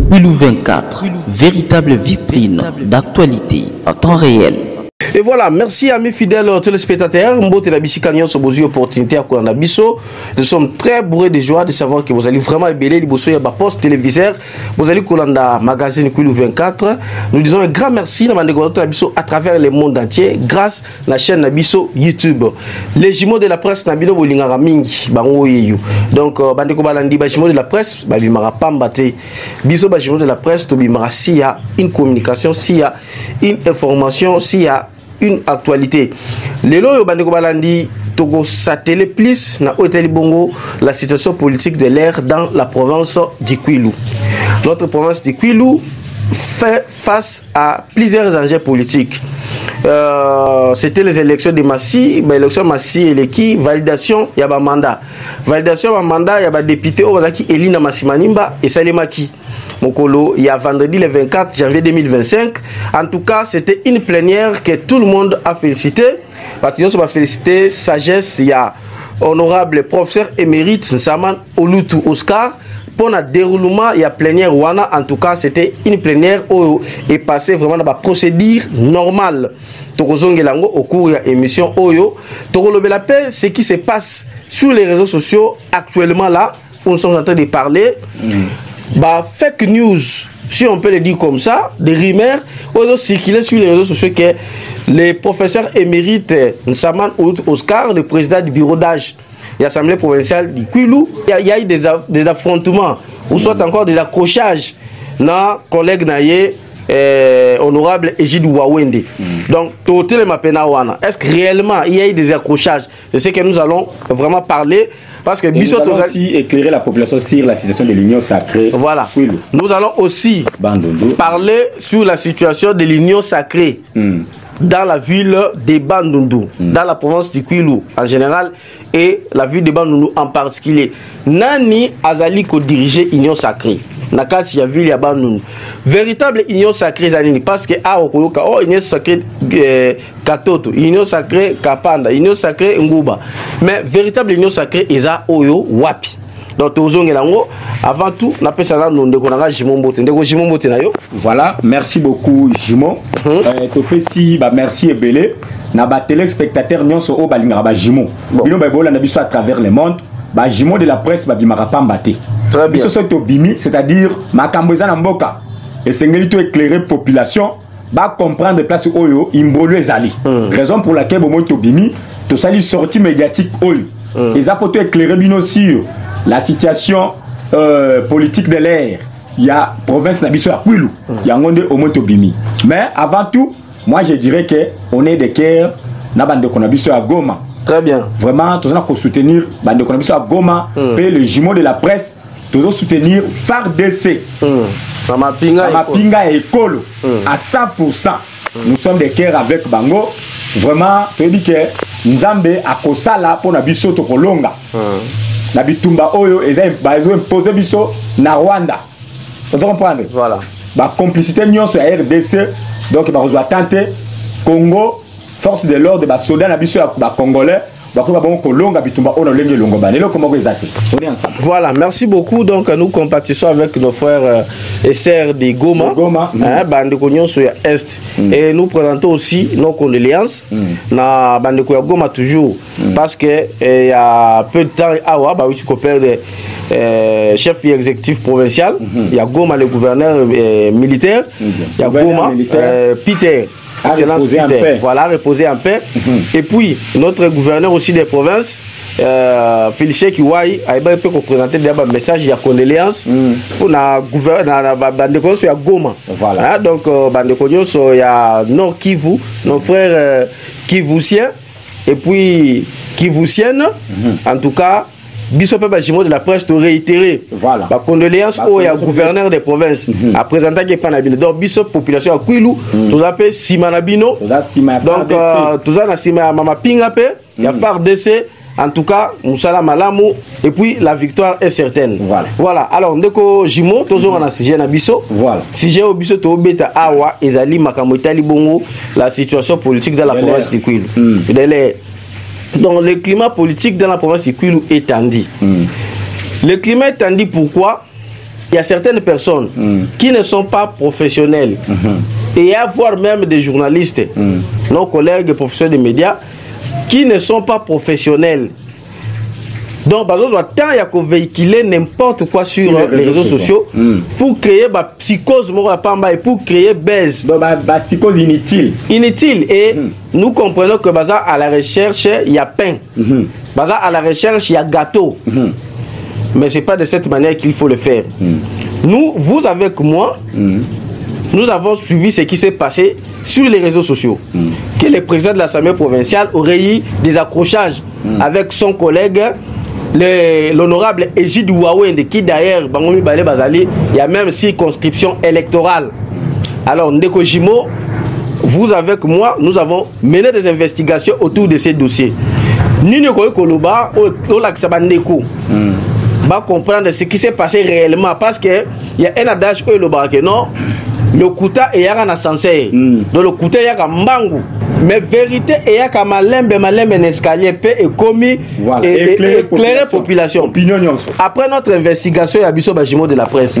Kwilu 24, véritable vitrine d'actualité en temps réel. Et voilà, merci amis fidèles téléspectateurs. Nous sommes très bourrés de joie de savoir que vous allez vraiment ébeler les poste téléviseur. Vous allez Kolanda magazine Kwilu 24. Nous disons un grand merci à travers le monde entier grâce à la chaîne Nabiso YouTube. Les jumeaux de la presse Nabino Bolingara Mingi Bango Yeyu. Donc Bandeko Balandi jumeaux de la presse Babimara Pambate. Biso jumeaux de la presse Tobimara s'il y a une communication, s'il y a une information, s'il y a une actualité. Les lois Bandeko Balandi Togo Satélé plus na Hôtel Bongo la situation politique de l'air dans la province du Kwilu. Notre province du Kwilu fait face à plusieurs enjeux politiques. C'était les élections de Massi, l'élection Massi et qui validation il y a un mandat. Validation mandat il y a un député qui Elina Massimanimba et Salemaki. Mokolo, il y a vendredi le 24 janvier 2025. En tout cas, c'était une plénière que tout le monde a félicité. Parce va féliciter sagesse, il y a honorable professeur émérite Nsaman Olutu Oscar. Pour le déroulement, il y a plénière Wana. En tout cas, c'était une plénière où est passé vraiment dans la procédure normale. Au cours de l'émission Oyo, ce qui se passe sur les réseaux sociaux actuellement là, où nous sommes en train de parler. Fake news, si on peut le dire comme ça, des rumeurs, ont circulé sur les réseaux sociaux que les professeurs émérites Nsaman Oscar, le président du bureau d'âge de l'Assemblée provinciale du Kwilu, il y a eu des affrontements, ou soit encore des accrochages dans collègue naïe honorable Ejid Wawende. Donc, est-ce que réellement il y a eu des accrochages? C'est ce que nous allons vraiment parler. Parce que nous allons aussi éclairer la population sur la situation de l'Union sacrée. Voilà. Kwilu. Nous allons aussi parler sur la situation de l'Union sacrée dans la ville de Bandundu, dans la province du Kwilu en général et la ville de Bandundu en particulier. Nani Azali ko diriger l'Union sacrée. Nakati ya ville ya Bandundu. Véritable Union sacrée zanini parce que okoyoka Union sacrée Katoto, Union sacrée Kapanda, Union sacrée Nguba. Mais véritable Union sacrée eza oyo wapi. Donc avant tout, voilà, merci beaucoup Jimo. Merci Ebele. Naba téléspectateurs nyonso o balinga ba Jimo. Bino ba bola na biso à travers le monde. Ba Jimo de la presse ba bimara pambate. Très bien. Biso to bimi, c'est-à-dire makambo eza na mboka. Et sengeli to éclairer population ba comprendre place oyo imbolo ezali. Raison pour laquelle bo to bimi, to sali sortie médiatique oyo. Eza pour to éclairer bino sur la situation politique de l'air. Il y a province Nabiso à Kwilu. Il y a un monde au Motobimi. Mais avant tout, moi je dirais que on est de cœur na bande Konabiso à Goma. Très bien. Vraiment, tous on soutenir bande Konabiso à Goma, et le jumeau de la presse, tous soutenir FARDC. Mamapinga et Kolo à 100%. Nous sommes de cœur avec Bango. Vraiment, tu dis que Nzambe a kosala pour Nabiso to kolonga. Na bitumba oyo ils ont imposé biso na Rwanda. Vous comprenez? Voilà. La complicité nyonso ya RDC donc ba rejoindre tenter Congo force de l'ordre ba soda na biso ya ba congolais ba ko ba bon kolonga bitumba ona lenge longo ba lelo comment exact. On est ensemble. Voilà, merci beaucoup. Donc nous compatissons avec nos frères et sœurs de Goma. Bandeko nyonso ya Est. Et nous présentons aussi nos condoléances na bandeko ya Goma toujours parce que il y a peu de temps awa ba oui copain de chef exécutif provincial, il y a Goma le gouverneur militaire, il y a Goma Peter Excellence Peter, voilà, reposer en paix. Et puis notre gouverneur aussi des provinces, Félicien Kiwai, a pu présenter un message de condoléances pour la gouverneur Bandeko à Goma. Voilà. Donc Bandeko il y a Nord Kivu, nos frères Kivusiens et puis Kivusiennes. En tout cas, Bissop Bajimo de la presse te réitérer. Voilà. La condoléance au gouverneur des provinces à présenter que Panabino. Donc Bissop population à Kwilu, tout ça fait Simanabino. Donc tout ça na Sima Mama Pingape, il y a FARDC. En tout cas, Moussala Malamou et puis la victoire est certaine. Voilà. Alors ndeko Jimo toujours na sujet na biso. Voilà. Sujet au biso to beta awa ezali makamotali bongo la situation politique dans la province du Kwilu. Donc le climat politique dans la province du Kwilu est tendu. Le climat est tendu pourquoi? il y a certaines personnes qui ne sont pas professionnelles et à voir même des journalistes, nos collègues professeurs des médias, qui ne sont pas professionnels. Donc, par exemple, tant il y a qu'on véhiculer n'importe quoi sur les réseaux sociaux pour créer la psychose et pour créer buzz. Donc, la psychose inutile. Inutile. Et nous comprenons que à la recherche, il y a pain. À la recherche, il y a gâteau. Mais ce n'est pas de cette manière qu'il faut le faire. Nous, vous avec moi, nous avons suivi ce qui s'est passé sur les réseaux sociaux. Que le président de l'Assemblée provinciale aurait eu des accrochages avec son collègue, l'honorable Égide Ouawende, qui d'ailleurs, il y a même circonscription électorale. Alors, Ndeko Jimo, vous avec moi, nous avons mené des investigations autour de ces dossiers. Nino Koloba, Ndeko, va comprendre ce qui s'est passé réellement, parce qu'il y a un adage où le Kouta est un ascenseur. Donc le Kouta est un mbangu. Mais vérité est un malembe escalier et commis et éclairer population. Après notre investigation, il y a Bisso Bajimo de la presse.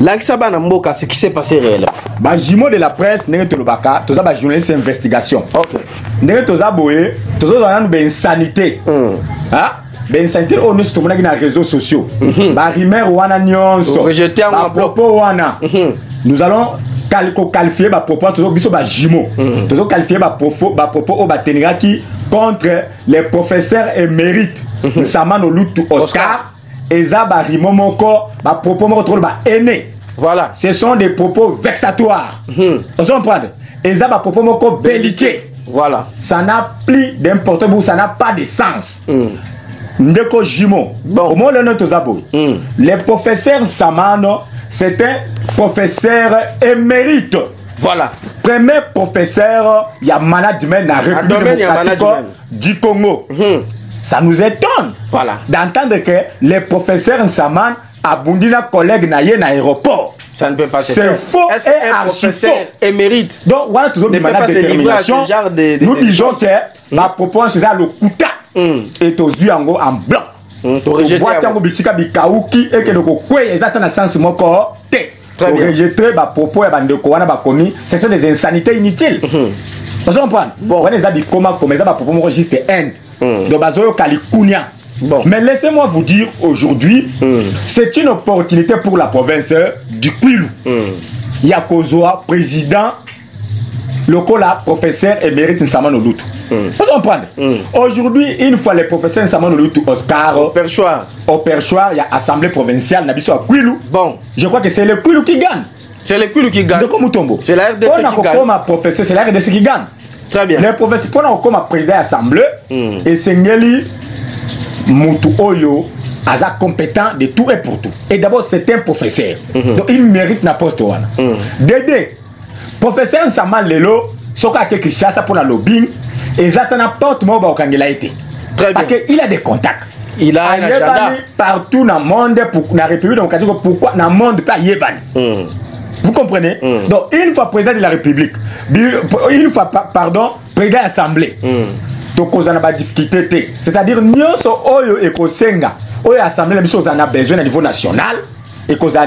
L'Axaba Namboka, ce qui s'est passé réellement. Bajimo de la presse, n'est pas le baka, tout ça, bah journaliste investigation. N'est pas tout ça, boye, tout ça, on a une insanité. Ben santé on est sur les réseaux sociaux. Ba rimer wana nyonso. Rejeter un propos wana. Nous allons qualifier ba propos toujours biso ba jimo. Toujours qualifier ba propos au bateniraki contre les professeurs émérites. Samano Lutu Oscar et za ba rimomoko ba propos mo trop ba aîné. Voilà. Ce sont des propos vexatoires. Vous comprenez? Et za ba propos moko belliqués. Voilà. Ça n'a plus d'importance, ça n'a pas de sens. Ndeko Jimo. Au moins, le professeur Samano, c'est un professeur émérite. Voilà. Premier professeur, il y a management dans la République démocratique du Congo. Ça nous étonne d'entendre que les professeurs Saman abondent un collègue dans l'aéroport. Ça ne peut pas se faire. C'est faux et archi faux. Émérite. Donc, on a toujours des malades de détermination. Nous disons que ma proposition, c'est ça le Kouta. Et aux yeux en bloc. Boîte en bisika bikauki et que le kokwe exactement sens mon corps té. Pour rejeter ma propos et bande ko wana ba commis, ce sont des insanités inutiles. Vous comprenez? On les a dit comment ça ma propos mo juste end. Donc bazoyo kalikunya. Mais laissez-moi vous dire aujourd'hui, c'est une opportunité pour la province du Kwilu. Yakozoa, président Lokola, professeur émérite Nsamano Lutu. Vous comprenez? Aujourd'hui, une fois les professeurs Nsamano Lutu Oscar au perchoir, il y a assemblée provinciale Nabiso à Kwilu. Bon, je crois que c'est le Kwilu qui gagne. C'est le Kwilu qui gagne. De comment tombe? C'est la RDC qui gagne. Comme professeur, c'est la RDC qui gagne. Très bien. Les professeurs, pendant comme président de l'assemblée, et c'est Ngeli Moutou Oyo, Aza compétent de tout et pour tout. Et d'abord, c'est un professeur. Donc, il mérite n'importe quoi. Dédé. Professeur Nsaman Lelo, soka ke Kinshasa pour la lobbying, et ça n'a pas tout le monde a été. Parce qu'il a des contacts. Il a un agenda partout dans le monde, dans la République démocratique, pourquoi dans le monde pas Yéban. Vous comprenez? Donc, une fois président de la République, une fois, pardon, président de l'Assemblée, donc on a des difficultés. C'est-à-dire, nous sommes Oyo et Kosenga, Oyo Assemblée, nous avons besoin au niveau national. Et qu'on a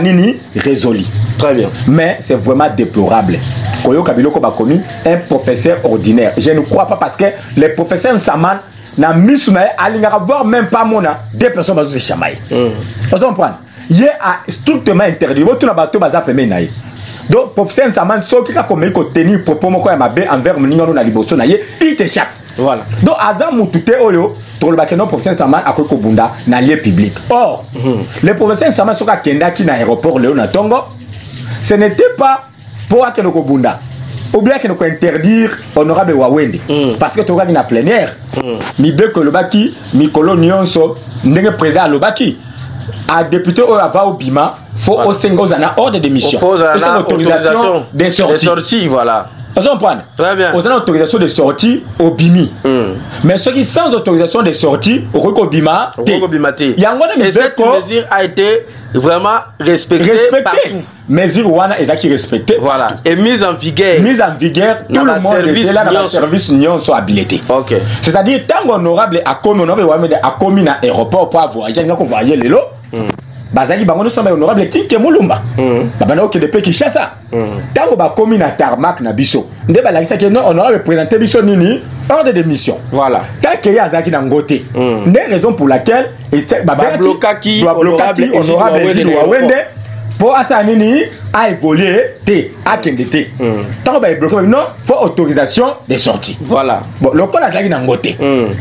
résolu. Très bien. Mais c'est vraiment déplorable. Koyo Kabiloko Bakomi, un professeur ordinaire. Je ne crois pas parce que les professeurs Nsaman n'a mis sous naïe, à voir même pas mona, deux personnes basées se chamaï. Vous comprenez? Il a strictement interdit. Vous avez bateau basé après naïe. Donc, professeur Nsaman, ceux qui ont tenu propos moko yamabe envers Mningono na liboso naïe, il te chasse. Voilà. Donc, Azam Moutouté Oyo, pour le bakeno professeur Nsaman a koko bunda na lieu public. Or, le professeur Nsaman soka kenda qui na aéroport Léo Natongo, ce n'était pas pour que nous bunda. Ou bien que nous interdire honorable Wawende. Parce que tu as une plénière. Mi beko le baki, mi kolo nyonso, ndenge président le baki. A député au ava au bima, faut au sengo zana ordre de mission. Faut autorisation de sortie. Voilà. Vous comprenez? Très bien. Vous avez autorisation de sortie au bimi. Mais ceux qui sans autorisation de sortie au Bima, et cette mesure a été vraiment respectée partout. Mesure wana ezaki respectée. Voilà. Et mise en vigueur. Mise en vigueur, tout le monde était là dans le service union sont habilités. OK. C'est-à-dire tant honorable a commis honorable a commis dans aéroport pour voyager, quand voyager les lots. bazali bango no samba honorable Kinke Mulumba babana oke depuis Kinshasa tango ba komi na tarmac na biso nde ba lakisa ke non honorable présenter biso nini ordre de mission voilà tant que ya zaki na ngote nde raison pour laquelle ba bloquaki honorable Egide Wawende pour asa nini a évoluer te a kendete tango ba bloqué non faut autorisation de sortie voilà bon le col a zaki na ngote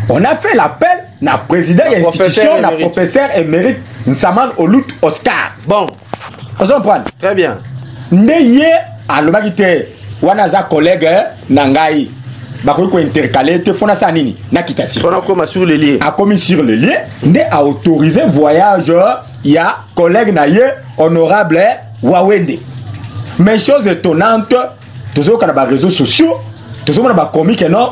on a fait l'appel na président de l'institution na professeur émérite Nsaman Olut Oscar bon on comprend très bien ndeye alobaki te wana za collègue na ngai bakoki ko intercaler te fona sa nini na kitasi on a comme sur le lieu a commis sur le lieu nde a autorisé voyage ya collègue na ye honorable Wawende mais chose étonnante toujours kana ba réseaux sociaux toujours na ba comique non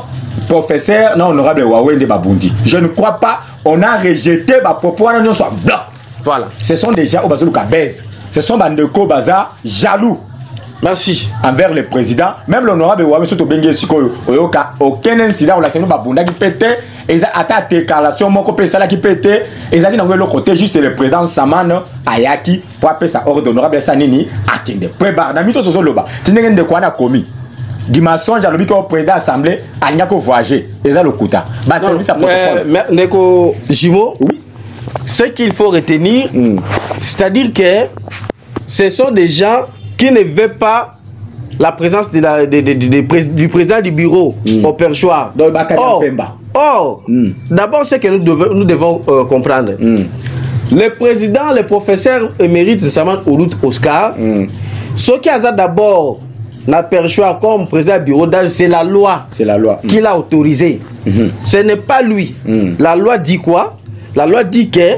professeur non honorable Wawende babundi je ne crois pas on a rejeté ba propos na nyonso bloc voilà ce sont déjà au bazulu kabez ce sont bandeko baza jaloux merci envers le président même l'honorable Wawende soto bengi sikoyo oyoka aucun incident la seno babunda ki pété eza ata déclaration moko pe sala ki pété ezaki na ngelo côté juste le président Samana ayaki pour appeler sa ordre honorable sanini akende prébar na mito sozo loba tinenge ndeko ana komi dimanche jalobi ko président assemblée anya ko voyager eza lokuta ba service à protocole ndeko Jimo oui ce qu'il faut retenir c'est-à-dire que ce sont des gens qui ne veulent pas la présence du président du bureau au perchoir. Or, d'abord, ce que nous devons comprendre. Le président, le professeur émérite Nsaman Olut Oscar, ce qui a d'abord na perchoir comme président du bureau d'âge, c'est la loi, qui l'a autorisé. Ce n'est pas lui. La loi dit quoi? La loi dit que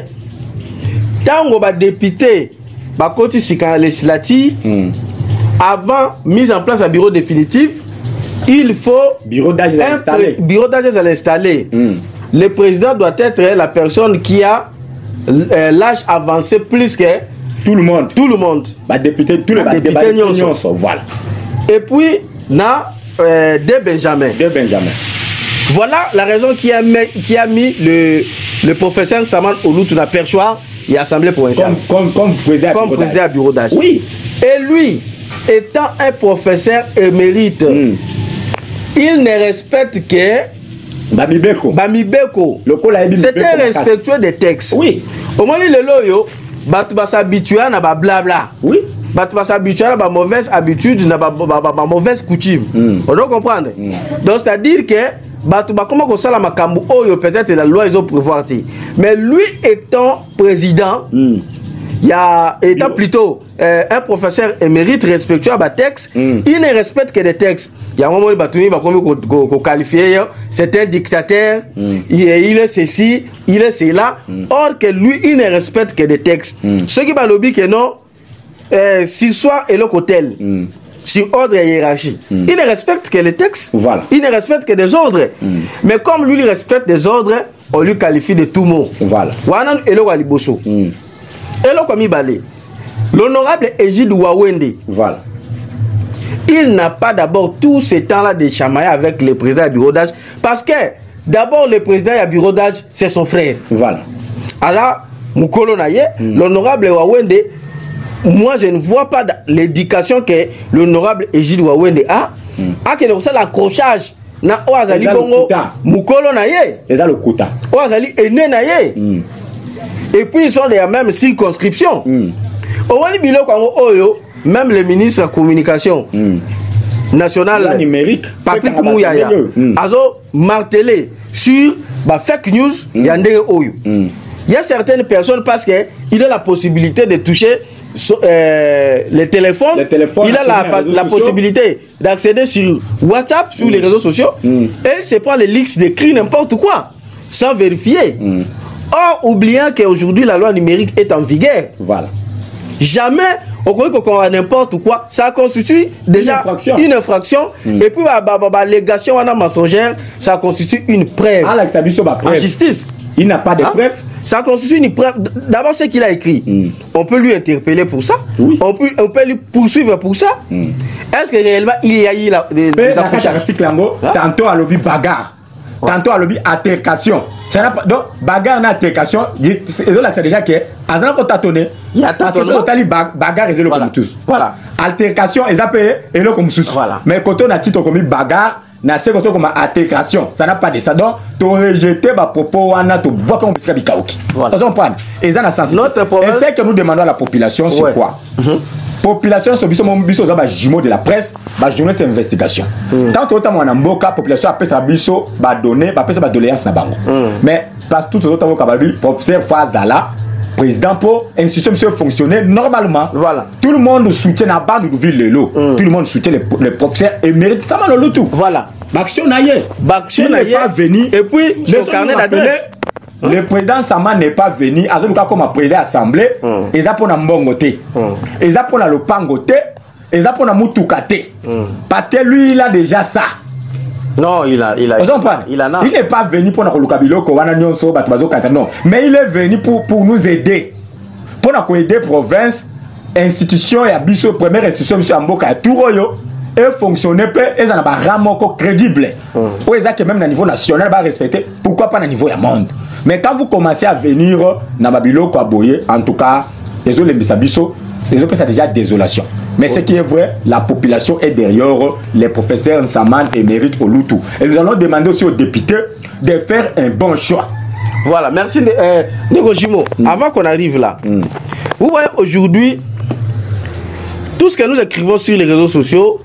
tant que député ba koti sika législatif avant mise en place un bureau définitif, il faut bureau d'âge à l'installer. Le président doit être la personne qui a l'âge avancé plus que tout le monde. Bah, député, tous les députés, voilà. Et puis, de Benjamin. Voilà la raison qui a mis le professeur Saman Olut na perchoir et assemblée provinciale. Comme président à bureau d'âge. Oui. Et lui, étant un professeur émérite, il ne respecte que Bamibeko. C'est un respectueux des textes. Oui. Au moment où le loyo, Batba s'habitue à ba blabla. Oui. Batba s'habitue à ba mauvaise habitude, na ba mauvaise coutume. On doit comprendre. Donc c'est-à-dire que Batba comment qu'on sala makambu oyo peut-être la loi ils ont prévoir. Mais lui étant président, étant plutôt un professeur émérite respectueux à texte, il ne respecte que des textes. Il y a un moment où qualifié, c'est un dictateur, il est ceci, il est cela. Or que lui, il ne respecte que des textes. Ce qui va lobby que non, s'il soit et le hôtel, sur ordre et hiérarchie, il ne respecte que les textes, il ne respecte que des ordres. Mais comme lui, il respecte des ordres, on lui qualifie de tout mot. Voilà. L'honorable Egide Wawende, voilà. Il n'a pas d'abord tout ce temps-là de chamailler avec le président du bureau d'âge, parce que d'abord le président du bureau d'âge, c'est son frère. Voilà. Alors, Mukolo Naye, l'honorable Wawende, moi je ne vois pas l'éducation que l'honorable Egide Wawende a, que c'est l'accrochage. Na Oazali Bongo, Mukolo Naye, Oazali Ene Naye. Et puis ils sont de la même circonscription. Au moins, même le ministre de la communication nationale, numérique, Patrick Mouyaya, a martelé sur fake news. Il y a certaines personnes parce qu'il a la possibilité de toucher le téléphone. Il a la possibilité d'accéder sur WhatsApp, sur les réseaux sociaux, et c'est pas les leaks d'écrit n'importe quoi, sans vérifier. Or, oubliant qu'aujourd'hui la loi numérique est en vigueur. Voilà. Jamais on croit qu'on a n'importe quoi. Ça constitue déjà une infraction. Et puis l'allégation mensongère, ça constitue une preuve. En justice. Il n'a pas de preuve. Ça constitue une preuve. D'abord, ce qu'il a écrit, on peut lui interpeller pour ça. Oui. On peut lui poursuivre pour ça. Est-ce que réellement il y a eu des articles tantôt à lobby bagarre. Tantôt à l'objet altercation. Donc, bagarre na altercation, et là c'est déjà que azana ko tâtonner. Il y a parce que c'est totali bagarre et le comme tous. Voilà. Altercation, ils appellent et le comme tous. Voilà. Mais quand on a titre comme bagarre, na c'est comme altercation, ça n'a pas de ça. Donc, tu rejeté ba propos wana tu vois comme bisika bikaoki. Voilà. On prend. Et ça na sens. Et c'est que nous demandons à la population c'est quoi? Population sur biso za ba jumeau de la presse, ba journaliste d'investigation. Tant que autant on mboka population appelle ça biso ba donner, ba appelle ça ba doléance na bango. Mais parce tout autant ka ba professeur Fazala président pour institution monsieur fonctionner normalement. Voilà. Tout le monde soutient la bande de ville Lelo. Tout le monde soutient les professeurs et mérite ça mal tout. Voilà. Baction naïe. Baction naïe pas venir et puis son carnet d'adresse. Le président Sama n'est pas venu, à ce cas comme président assemblée, et ça pour la mbongoté, et ça pour la lopangoté, et ça pour la mutukate, parce que lui il a déjà ça. Non, il n'est pas venu pour notre locabilo, non, mais il est venu pour nous aider, pour nous aider province, institution et abisso première institution monsieur Amboka Touroyo. Et fonctionner et ça n'a pas vraiment crédible. Ou que même au niveau national va respecter, pourquoi pas au niveau du monde. Mais quand vous commencez à venir dans Babilo Kwaboye, en tout cas, les autres Misabiso, c'est déjà désolation. Mais ce qui est vrai, la population est derrière les professeurs Nsaman et Mérite Olutu. Et nous allons demander aussi aux députés de faire un bon choix. Voilà, merci Nego Jimo. Avant qu'on arrive là, vous voyez aujourd'hui, tout ce que nous écrivons sur les réseaux sociaux,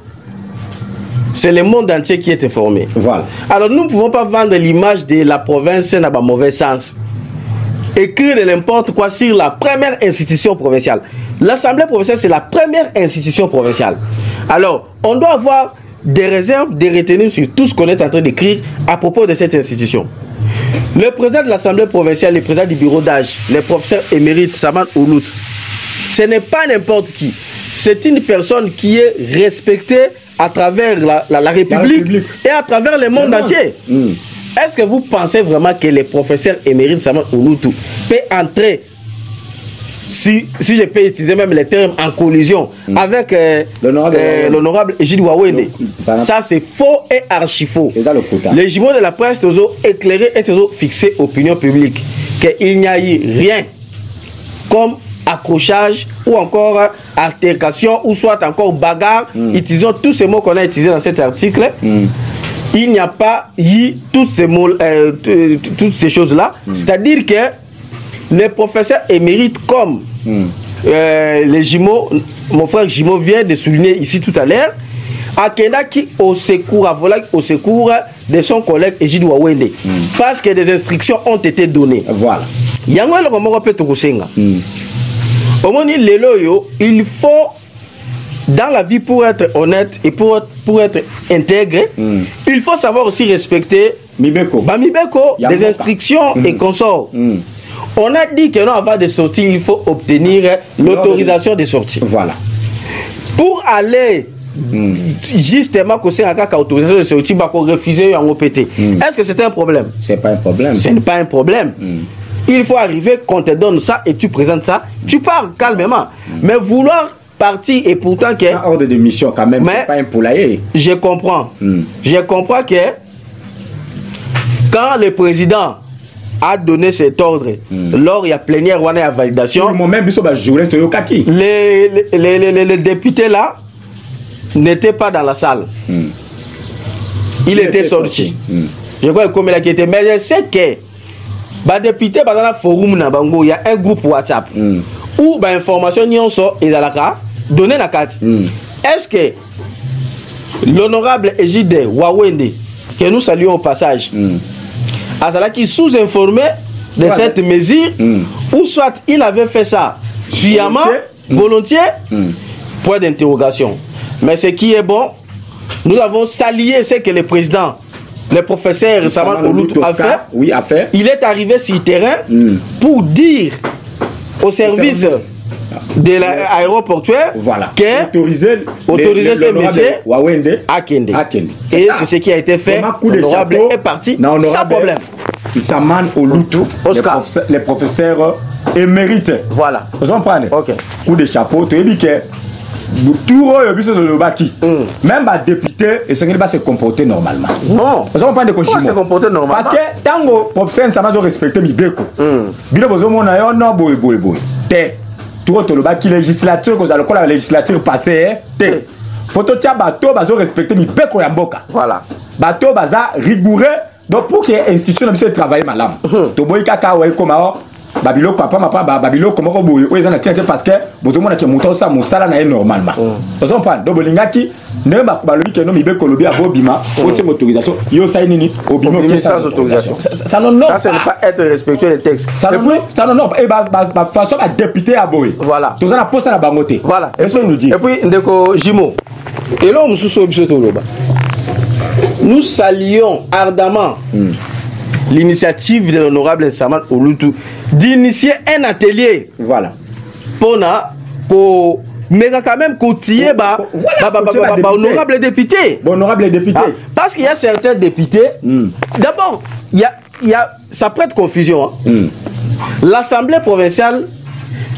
c'est le monde entier qui est informé. Voilà. Alors nous ne pouvons pas vendre l'image de la province dans un mauvais sens. Écrire de n'importe quoi sur la première institution provinciale. L'Assemblée provinciale, c'est la première institution provinciale. Alors, on doit avoir des réserves, des retenues sur tout ce qu'on est en train d'écrire à propos de cette institution. Le président de l'Assemblée provinciale, le président du bureau d'âge, le professeur émérite Saman Oulout, ce n'est pas n'importe qui. C'est une personne qui est respectée à travers la République et à travers le monde entier. Est-ce que vous pensez vraiment que les professeurs émérites Saman Ouloutou peut entrer, si je peux utiliser même les termes, en collision avec l'honorable Égide Wawende? Ça c'est faux et archi faux. Les jumeaux de la presse ont éclairé et ont fixé opinion publique qu'il n'y a eu rien comme accrochage ou encore altercation ou soit encore bagarre, utilisons tous ces mots qu'on a utilisés dans cet article. Il n'y a pas eu toutes ces mots, toutes ces choses là, c'est-à-dire que les professeurs émérites comme les jumeaux, mon frère Jimo vient de souligner ici tout à l'heure, Akenda qui au secours, à voler au secours de son collègue Égide Wawende, parce que des instructions ont été données. Voilà. Il faut, dans la vie, pour être honnête et pour être intègre, il faut savoir aussi respecter Mibeko, des instructions et consorts. On a dit que non, avant de sortir, il faut obtenir l'autorisation de sortir. Voilà. Pour aller justement que c'est un autorisation de sortir, bah, qu'on refuse en OPT. Est-ce que c'est un problème? C'est pas un problème. Ce n'est pas un problème. Il faut arriver qu'on te donne ça et tu présentes ça, tu parles calmement. Mais vouloir partir et pourtant que... Un ordre de mission quand même, c'est pas un poulailler. Je comprends. Je comprends que quand le président a donné cet ordre, lors il y a plénière ou il y a validation, les députés là n'étaient pas dans la salle. Il était sorti. Je crois comme il a quitté. Mais je sais que bah député bah dans la forum na bango il y a un groupe WhatsApp où bah information n'y en sort et la donner la carte. Est-ce que l'honorable Égide Wawende que nous saluons au passage a qui sous-informé de cette mesure ou soit il avait fait ça sciemment, volontiers, point d'interrogation. Mais ce qui est bon, nous avons salué ce que le président, le professeur Saman Ouloutou a fait. Il est arrivé sur le terrain pour dire au service de l'aéroportuaire que autoriser ces messieurs à Kende. Et c'est ce qui a été fait. L'honorable est parti sans problème. Saman Ouloutou, les professeurs émérites. Voilà. Vous comprenez? Ok. Coup de chapeau, tu as dit que Tour oyo biso de lobaki. Même ba député et ça va se comporter normalement. Non. Parce qu'on parle de Comment se comporter normalement? Parce que tango professeur ça m'a respecté mi beko. Bilo bozo mona yo no boy. Te. Tour to lobaki législature que la législature passée te. Photo tia bato bazo respecter mi beko ya mboka. Voilà. Bato baza rigoureux donc pour que institution na biso travailler malam. To boy kaka wa koma Babilo papa mapa babilo comment ko boye oza na tiente parce que bozo mona ke muto sa musala na normalement. Parce qu'on parle do bolingaki ne ba balobi ke no mi be kolobi avobima faut c'est autorisation yo ça nini obima sans autorisation. Ça non non. Ça c'est ne pas être respectueux des textes. Ça non non et ba façon ba député à boye. Voilà. Toza na poste na bangote. Voilà. Et ça nous dit. Et puis ndeko Jimo. Et là on sous biso to loba. Nous saluons ardemment l'initiative de l'honorable Nsaman Olutu d'initier un atelier. Voilà. Pour quand même continuer honorable député. Honorable député. Parce qu'il y a certains députés. D'abord, ça prête confusion. L'Assemblée provinciale,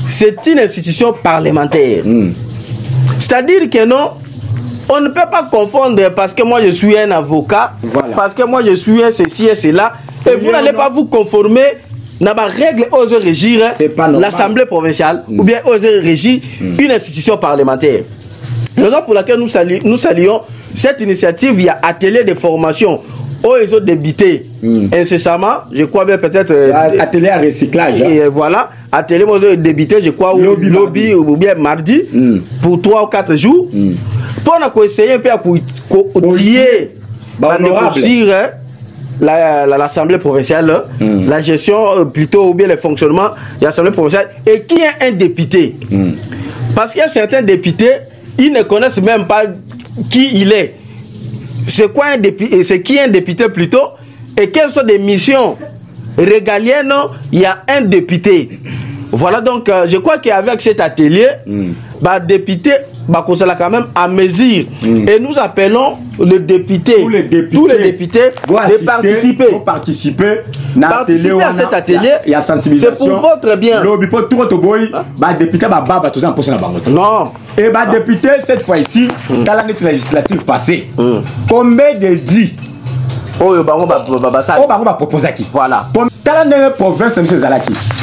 c'est une institution parlementaire. C'est-à-dire que non, on ne peut pas confondre parce que moi je suis un avocat, parce que moi je suis un ceci et cela, et vous n'allez pas vous conformer à la règle aux régir l'Assemblée provinciale ou bien aux régir une institution parlementaire. Raison pour laquelle nous saluons cette initiative, il y a atelier de formation aux autres débités incessamment, je crois bien peut-être atelier à recyclage. Et voilà, atelier aux autres débités, je crois lobby ou bien mardi pour 3 ou 4 jours. Pour essayer un peu à outiller l'Assemblée provinciale, la gestion plutôt ou bien le fonctionnement de l'Assemblée provinciale et qui est un député. Parce qu'il y a certains députés, ils ne connaissent même pas qui il est. C'est quoi un député, c'est qui un député plutôt et quelles sont des missions régaliennes il y a un député. Voilà donc je crois qu'avec cet atelier, député quand même à mesure et nous appelons le député, tous les députés de participer à cet atelier. C'est pour votre bien. Non. Et député cette fois-ci dans l'année législative passée, combien de dit voilà.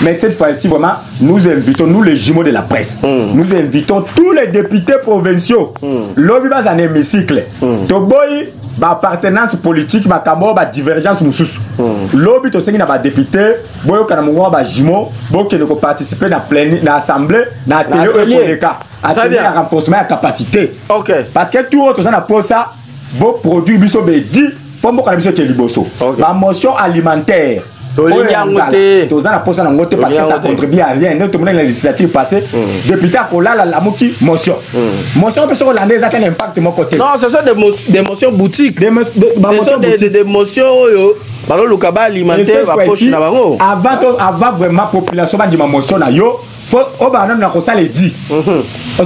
Mais cette fois-ci, vraiment, nous invitons, nous les jumeaux de la presse, nous invitons tous les députés provinciaux. Lobby dans un hémicycle. Toboy, appartenance politique, ma divergence, nous sous. Lobby, tu sais, il y a des députés, boyo kanamungo, jumeaux, boyo qui ne peut participer dans l'assemblée, dans l'atelier, atelier à renforcement de capacité. Parce que tout le monde a posé ça, beau produit, biso dit. Pour moi, la motion alimentaire. Parce que ça contribue à rien. Nous avons la législative passée. Député à la motion. Motion peut se relander à quel impact de mon côté. Non, ce sont des motions boutiques. Ce sont des motions par le cabas alimentaire. Avant vraiment la population de ma motion, il faut que dit.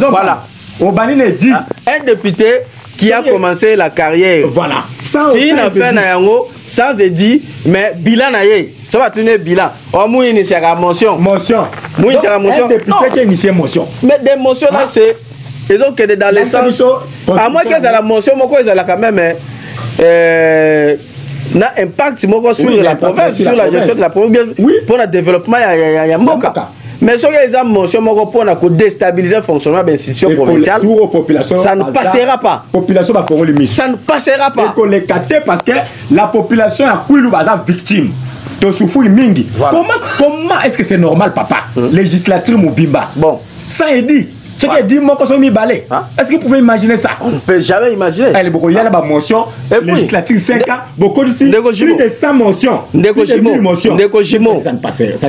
Voilà. Un député qui a commencé la carrière. Voilà. Qui n'a fait sans dit, mais bilan naïe. Ça va tourner bilan. Oh, moi, il initiera motion. Motion. Moi, il initiera motion. Un député qui a initié motion. Mais des motions là, c'est. Ils ont que dans le sens. À moins qu'ils aient la motion, moi, ils ont quand même. N'a impact sur la province, sur la gestion de la province. Pour le développement, il y a Mboka. Mais si les motions pour déstabiliser le fonctionnement de l'institution provinciale, ça ne passera pas. Ça ne passera pas. Parce que la population a victime. Mingi. Comment est-ce que c'est normal, papa? Législature Moubimba. Bon. Ça est dit. C'est que dit moi qu'on balai. Est-ce que vous pouvez imaginer ça? On ne peut jamais imaginer. Il y a la motion législative 5 ans, beaucoup de plus de 100 motions. Ça ne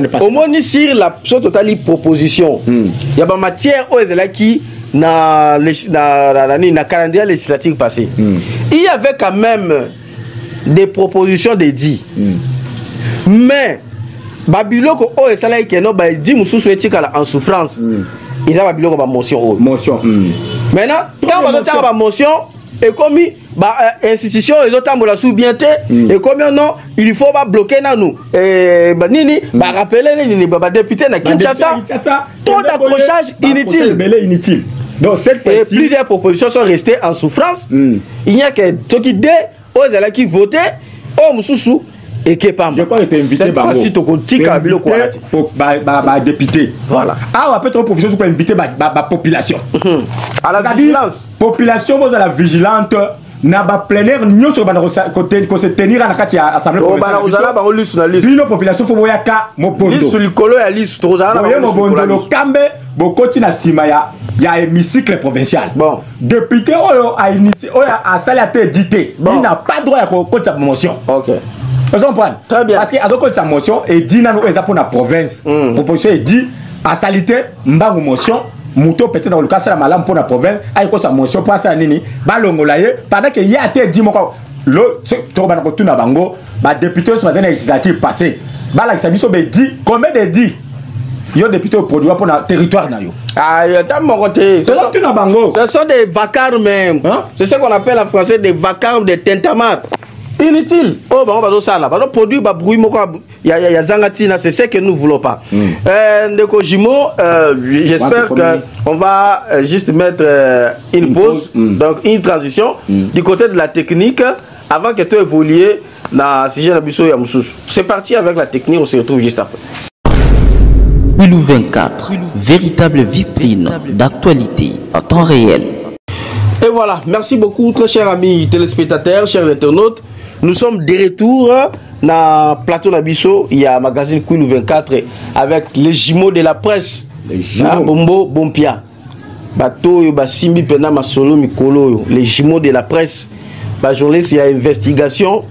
passe. Au moins sur la totale proposition. Il y a une matière où est qui na calendrier législatif passé. Il y avait quand même des propositions dédiées. Mais Babylone oh et ça là qui non ba dit musu en souffrance. Ils ont Babylone ba motion. Maintenant quand on a ba motion et comme institution ils ont la sous bien et comme non il faut pas bloquer na nous et nini ba rappeler nini ba député na Kinshasa trop d'accrochage inutile. Donc cette et fois-ci, plusieurs propositions sont restées en souffrance. Il n'y a que ceux qui dé aux élèves qui votaient au Moussoussou et qui pas. je crois que tu es invité cette fois-ci tu pour député. Voilà. Ah, après ton professeur tu peux inviter la population. À la vigilance. Population vous à la vigilante. Na ba plenaire nyo sur bana ko se tenir à la kati à assemblée provinciale. Oh bana ba liste na liste. Bino population fo boya ka mobondo. Liste likolo ya liste to za na ba mobondo lo kambe bokoti na sima ya hémicycle provincial. Bon. Député oyo a initié oyo a salate édité. Il n'a pas droit à côté motion. OK. Vous comprenez? Très bien. Parce que à côté motion et dit na no eza pour la province. Proposition est dit à salité mbangu motion. Mouto peut-être dans le cas de la malam pour la province, aïe quoi sa motion pour ça nini, balongolaye pendant que y a été dit mon le to ba ko tuna bango, ba député sur les législatives passées. Ba la sabiso be dit combien de dit yo député produit pour le territoire na yo. Ah, yo ta mon côté. Ce sont des vacarmes même. C'est ce qu'on appelle en français des vacarmes, des tentamates. Inutile. Oh, bah, on va ça là. Bah, produit, bah, bruit, il y a Zangatina, c'est ce que nous ne voulons pas. Ndeko Jimo, j'espère qu'on va juste mettre une pause, donc une transition du côté de la technique avant que tu évolues dans Sijé Nabiso Yamoussous. C'est parti avec la technique, on se retrouve juste après. Quilou 24, véritable vitrine d'actualité en temps réel. Et voilà, merci beaucoup, très chers amis téléspectateurs, chers internautes. Nous sommes de retour dans le plateau Nabiso. Il y a un magazine Quilou 24 avec les jumeaux de la presse. Les jumeaux. Bombo, Bompia. Bato, Simbi, Pena, Masolo, Mikolo. Les jumeaux de la presse. Journaliste, il y a investigation.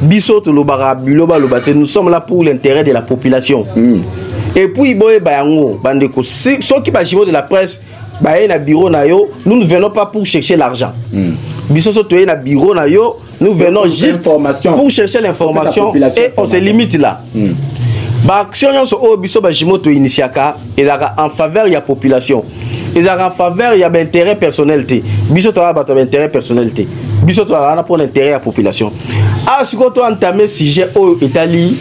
Bissot, Lobara, Biloba, Lobate. Nous sommes là pour l'intérêt de la population. Et puis, Boye, Bayango, Bandeko. Ceux qui sont jumeaux de la presse, bureau nous ne venons pas pour chercher l'argent. Bissot, bureau nous venons juste pour chercher l'information et on se limite là. Action en faveur de la population. Ils sont en faveur de l'intérêt personnel. Bissot intérêt personnel. Bissot pour l'intérêt de la population. Ah, si tu as entamé sujet au Italie,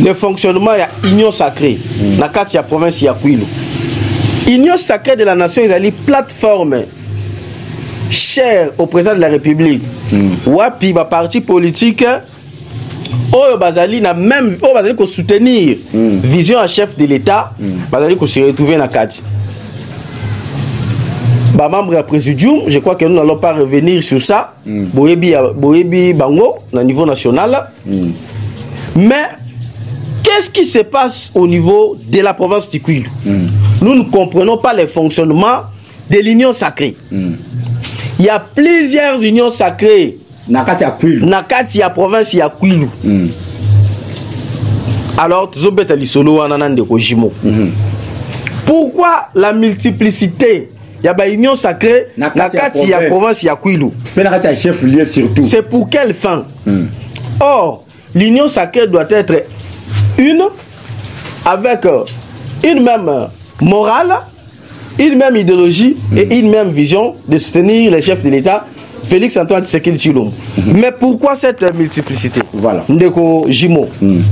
le fonctionnement de l'union sacrée, la carte de la province de Quilou. Union sacrée de la nation, ils ont une plateforme chère au président de la République. Wapi, ba parti politique, Oyo Bazali n'a même qu'on soutenir vision en chef de l'État, Bazali qu'on se retrouve dans la carte. Ba membre du présidium, je crois que nous n'allons pas revenir sur ça. Boyebi Bango, au niveau national. Mais qu'est-ce qui se passe au niveau de la province du Quilou? Nous ne comprenons pas le fonctionnement de l'union sacrée. Il y a plusieurs unions sacrées. Nakati ya province ya Quilou. Alors, pourquoi la multiplicité? Il y a une union sacrée. Nakati ya province ya Quilou. C'est pour quelle fin? Or, l'union sacrée doit être une avec une même morale, une même idéologie et une même vision de soutenir les chefs de l'État, Félix Antoine Tshisekedi Tshilombo. Mais pourquoi cette multiplicité? Voilà. Ndeko Jimo,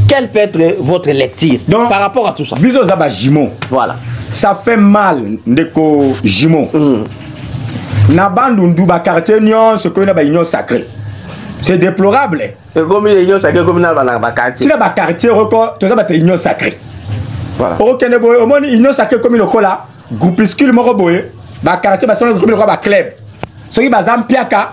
quelle peut être votre lecture par rapport à tout ça? Biso Zaba Jimo. Voilà. Ça fait mal, Ndeko Jimo. Na bandundu ba quartier nyon ce qu'on a ba union sacrée. C'est déplorable. Et comme il y a union sacrée comme na ba quartier. Si la ba quartier record, tout ça ba union sacrée. Voilà. OK ne boy, au moins union sacrée comme le cola, groupuscule moko boy, ba quartier ba son comme le ba club. Soki bazam piaka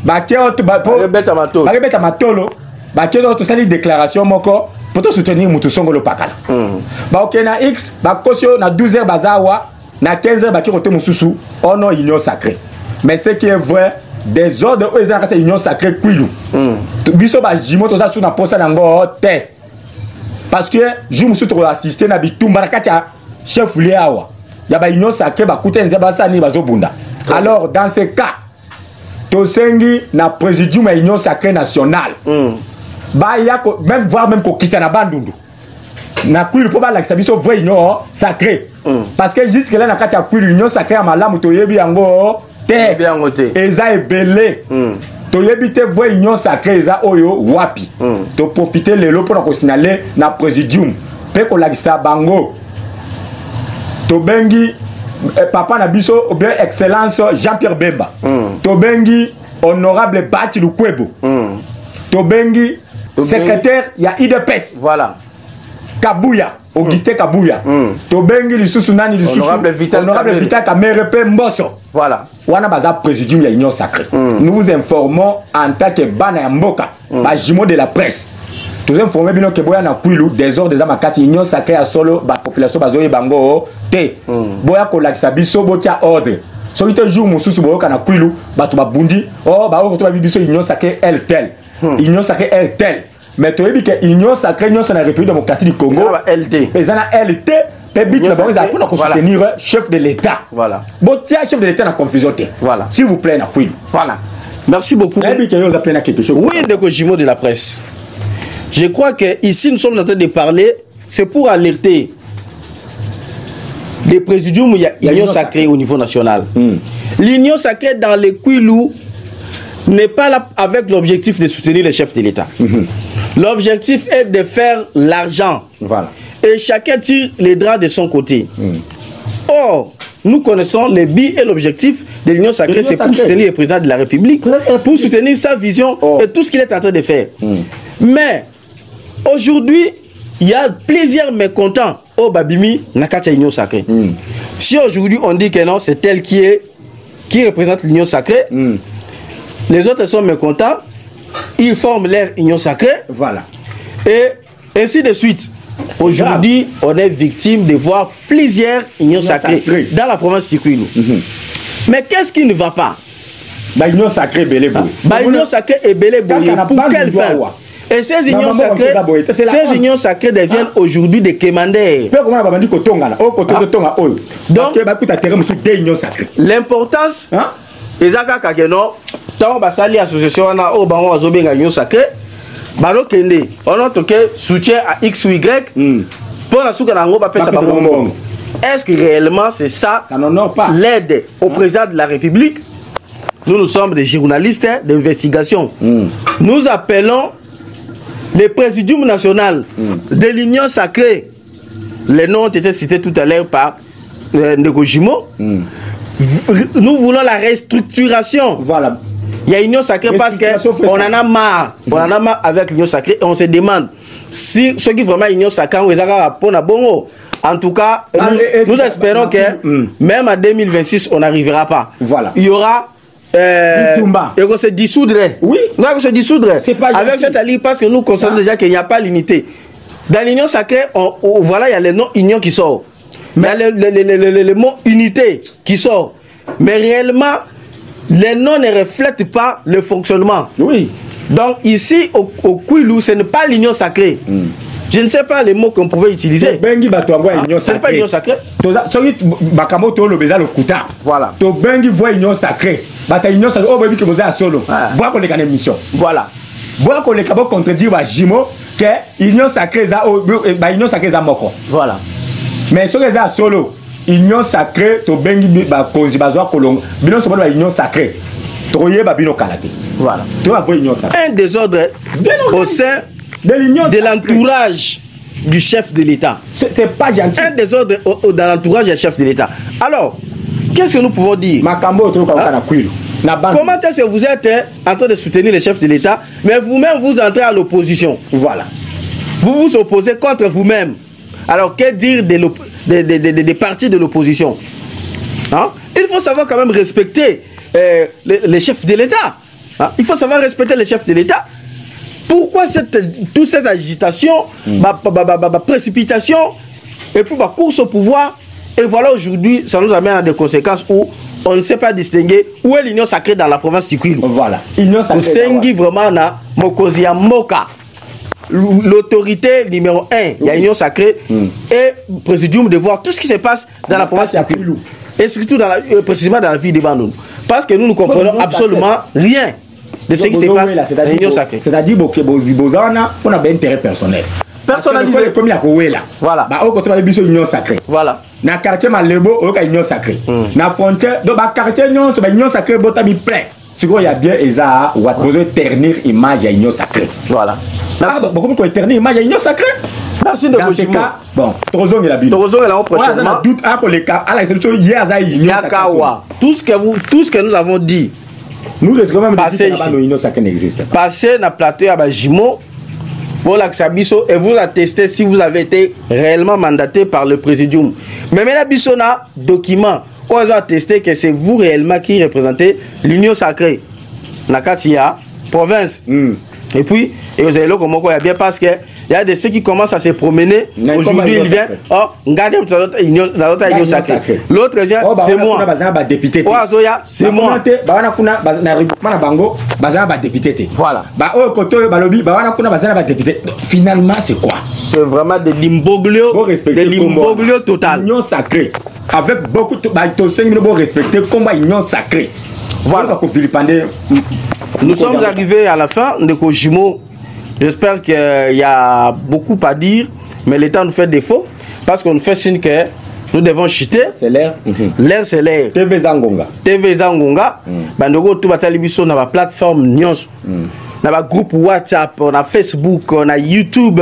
ba kéoto ba beta matolo ba kéoto sali déclaration moko pour te soutenir mutu songolo pakala. Ba OK na X ba kosio na 12h bazawa na 15h ba kéoto mususu ono union sacrée. Mais ce qui est vrai des ordres aux gens qui union sacrée Quilou. Biso ba jimo to za suna posa nango te. Parce que je me suis assisté na bitumba na kati chef liawa. Ya ba union sacrée ba kuta nzaba sani bazobunda. Alors, dans ce cas, Tosengi na présidium de l'Union sacrée nationale. Bah, y a même voir même qu'on quitte na bandundu. Na Quilou pour la sabiso vraie union sacrée. Parce que jusque là na katia Quilou union sacrée à malamu to yebi yango te. Eza ebele. To yebi te vraie union sacrée eza oyo wapi. To profiter lelo pour na signaler na présidium. Pe ko la bango. To bengi papa Nabiso ou bien excellence Jean-Pierre Bemba. Tobengi honorable Bati Lukwebo. Tobengi secrétaire il y a IDPS. Voilà. Kabouya, Augustin Kabouya. Tobengi lisusu nani lisusu. Honorable Vital Kamere Pe Mboso. Voilà. Wana baza présidium ya Union Sacrée. Nous vous informons en tant que bana ya mboka, ba jumeau de la presse. Nous informons bien que boya na kwilu des ordres des amakasi Union Sacrée à solo ba population bazoye bango te. Boya ko lakisa biso botia ordre. So ite jour mususu boyoka na kwilu bato babundi oh ba ko to ba biso Union Sacrée elle tel. Union Sacrée elle tel. Mais tu as dit que l'Union Sacrée, l'Union Sacrée, la République démocratique du Congo, LT. Les LT, pour soutenir chef de l'État. Voilà. Bon, tiens, chef de l'État dans la confusion. Voilà. S'il vous plaît, voilà. Merci beaucoup. Oui, de Jimo de la presse. Je crois que ici nous sommes en train de parler, c'est pour alerter les présidiums où il y a l'Union Sacrée au niveau national. L'Union Sacrée dans les Kouilou n'est pas là avec l'objectif de soutenir les chefs de l'État. L'objectif est de faire l'argent. Voilà. Et chacun tire les draps de son côté. Or, nous connaissons les buts et l'objectif de l'Union Sacrée, c'est pour soutenir le président de la République, pour soutenir sa vision et tout ce qu'il est en train de faire. Mais, aujourd'hui, il y a plusieurs mécontents au Babimi, Nakacha Union Sacrée. Si aujourd'hui on dit que non, c'est elle qui représente l'Union Sacrée, les autres sont mécontents, ils forment leur Union Sacrée. Voilà. Et ainsi de suite. Aujourd'hui, on est victime de voir plusieurs Unions Sacrées dans la province de Kwilu. Mais qu'est-ce qui ne va pas? L'Union Sacrée L'Union Sacrée est belé boyé. Pour quelle fin? Et ces unions sacrées deviennent aujourd'hui des commandeurs. Donc, l'importance, Ezaka Kageno, tant basali association na o bango azobenga union sacrée, balo kende, on a toqué soutien à X ou Y pour la souka nango ba pesa bango. Est-ce que réellement c'est ça l'aide au président de la République? Nous sommes des journalistes d'investigation. Nous appelons le présidium national de l'Union Sacrée. Les noms ont été cités tout à l'heure par Ndeko Jimo. Nous voulons la restructuration. Voilà. Il y a l'Union Sacrée parce qu'on en a marre. On en a marre avec l'Union Sacrée et on se demande si ceux qui vraiment l'Union Sacrée en tout cas, nous espérons que même en 2026, on n'arrivera pas. Voilà. Il y aura et qu'on se dissoudrait. Oui. On se dissoudrait. Avec cette alliance parce que nous constatons déjà qu'il n'y a pas l'unité. Dans l'Union Sacrée, voilà, il y a les noms union qui sortent. Mais il y a le mot unité qui sort. Mais réellement, les noms ne reflètent pas le fonctionnement. Oui. Donc ici, au Kwilu, ce n'est pas l'Union Sacrée. Je ne sais pas les mots qu'on pouvait utiliser. Ce n'est pas l'Union Sacrée. Voilà. Voilà. Voilà. Mais ce que solo, union sacrée, to bengi ba konzi bazwa kolongo. Bino so ba union sacrée. Toye ba bino kalate. Voilà. To avoue union sacrée. Un désordre au sein de l'entourage du chef de l'État. C'est pas gentil. Un désordre dans l'entourage du chef de l'État. Alors, qu'est-ce que nous pouvons dire? Makambo to ka kwilu. Comment est-ce que vous êtes en train de soutenir les chefs de l'État, mais vous-même vous entrez à l'opposition? Voilà. Vous vous opposez contre vous-même. Alors, que dire des partis de l'opposition? Hein? Il faut savoir quand même respecter les chefs de l'État. Hein? Il faut savoir respecter les chefs de l'État. Pourquoi toute cette agitation, précipitation, et puis course au pouvoir? Et voilà, aujourd'hui, ça nous amène à des conséquences où on ne sait pas distinguer où est l'Union Sacrée dans la province du Kwilu. Voilà. L'Union Sacrée. Vraiment, na Mokozia Moka. L'autorité numéro 1, il y a l'Union Sacrée et présidium de voir tout ce qui se passe dans la province de Kwilu. Et surtout précisément dans la vie des Bandounes. Parce que nous ne comprenons absolument rien de ce qui se passe dans l'Union Sacrée. C'est-à-dire que on a un intérêt personnel. Personnalisé. Voilà. Union Sacrée. Voilà. Dans le quartier Malebo, il y a Union Sacrée. Dans la frontière, dans le quartier Union Sacrée, il y a bien Eza, ou besoin de ternir image à Union Sacrée. Voilà. Merci. Pourquoi on ternir image à Union Sacrée? Merci de dans ce cas, bon, Torozong est la bille. Torozong est là prochainement. Doute à les cas, à la exception hier à Yakawa. Tout ce que nous avons dit. Nous risquons même de dire que l'union sacrée n'existe pas. Passez dans le plateau à Jimo pour l'Axabiso et vous attestez si vous avez été réellement mandaté par le présidium. Mais la Bissona document, on a attesté que c'est vous réellement qui représentez l'union sacrée. Nakatia, province. Et puis, et vous allez là comment il y a bien parce que il y a de ceux qui commencent à se promener. Aujourd'hui, il vient. Oh, regardez dans l'autre union sacrée. L'autre vient, c'est moi. C'est moi. Voilà. Finalement, c'est quoi? C'est vraiment de l'imboglio total. Union sacrée. Avec beaucoup de 5 minutes pour respecter comme union sacrée. Voilà. Nous sommes arrivés à la fin de Kojimo. J'espère qu'il y a beaucoup à dire, mais le temps nous fait défaut parce qu'on fait signe que nous devons chuter. C'est l'air. L'air, c'est l'air. TV Zangonga. TV Zangonga. Bandoko, tout va télévision, on a la plateforme Nyons. On a le groupe WhatsApp, on a Facebook, on a YouTube.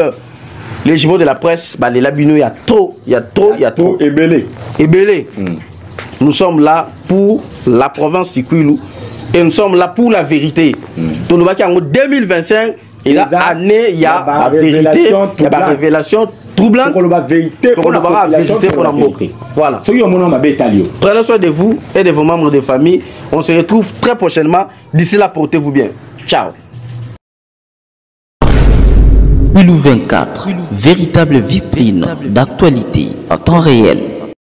Les jumeaux de la presse, les labinaux, il y a trop. Et belé. Nous sommes là pour la province du Kwilu et nous sommes là pour la vérité. Tout le monde en 2025, il y a année, il y a la vérité, il y a la révélation troublante. Pour la vérité, pour la vérité, pour la moquerie. Voilà. Prenez soin de vous et de vos membres de famille. On se retrouve très prochainement. D'ici là, portez-vous bien. Ciao. Kwilu 24, véritable vitrine d'actualité en temps réel.